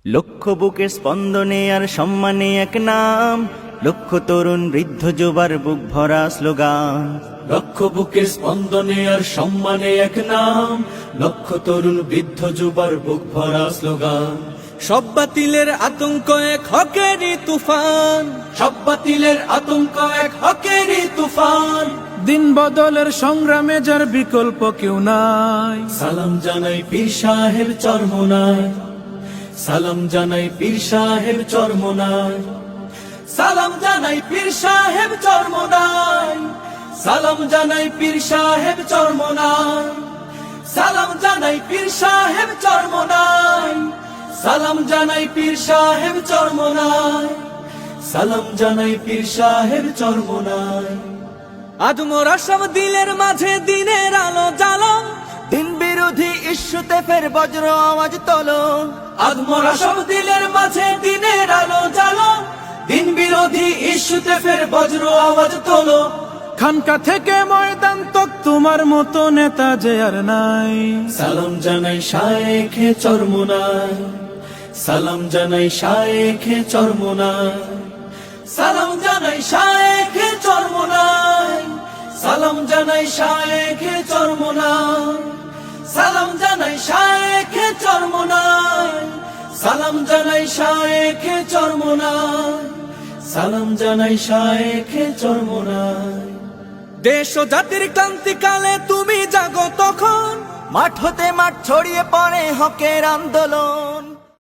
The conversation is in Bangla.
লক্ষ বুকের স্পন্দনে আর সম্মানে এক নাম, লক্ষ তরুণ বৃদ্ধ যুবার বুক ভরা স্লোগান। লক্ষ বুকের স্পন্দনে আর সম্মানে এক নাম, লক্ষ তরুণ বৃদ্ধ যুবার বুক ভরা স্লোগান। সব বাতিলের আতঙ্ক এক হকেরই তুফান, সব বাতিলের আতঙ্ক এক হকেরই তুফান। দিন বদলের সংগ্রামে যার বিকল্প কেউ নাই। সালাম জানাই পীর সাহেব চরমোনাই, সালাম জানাই পীর সাহেব চরমোনাই, সালাম জানাই পীর সাহেব চরমোনাই, সালাম জানাই পীর সাহেব চরমোনাই, সালাম জানাই পীর সাহেব চরমোনাই, সালাম জানাই পীর সাহেব চরমোনাই, সালাম জানাই পীর সাহেব চরমোনাই। আজ মোরা সব দিলের মাঝে দিনের আলো জ্বালো, দিন বিরোধী ইস্যুতে ফের বজ্র আওয়াজ তোলো। আজ মোরা সব দিলের মাঝে দিনের আলো জ্বালো, দিন বিরোধী ইস্যুতে ফের বজ্র আওয়াজ তোলো। খানকা থেকে ময়দান তক তোমার মতো নেতা যে আর নাই। সালাম জানাই শায়েখে চরমোনাই, সালাম জানাই শায়েখে চরমোনাই, সালাম জানাই শায়েখে চরমোনাই, সালাম জানাই শায়েখে চরমোনাই, সালাম জানাই শায়েখে চরমোনাই, সালাম জানাই শায়েখে চরমোনাই, সালাম জানাই শায়েখে চরমোনাই। দেশ ও জাতির ক্রান্তিকালে তুমি জাগো তখন, মাঠ হতে মাঠ ছড়িয়ে পড়ে হকের আন্দোলন।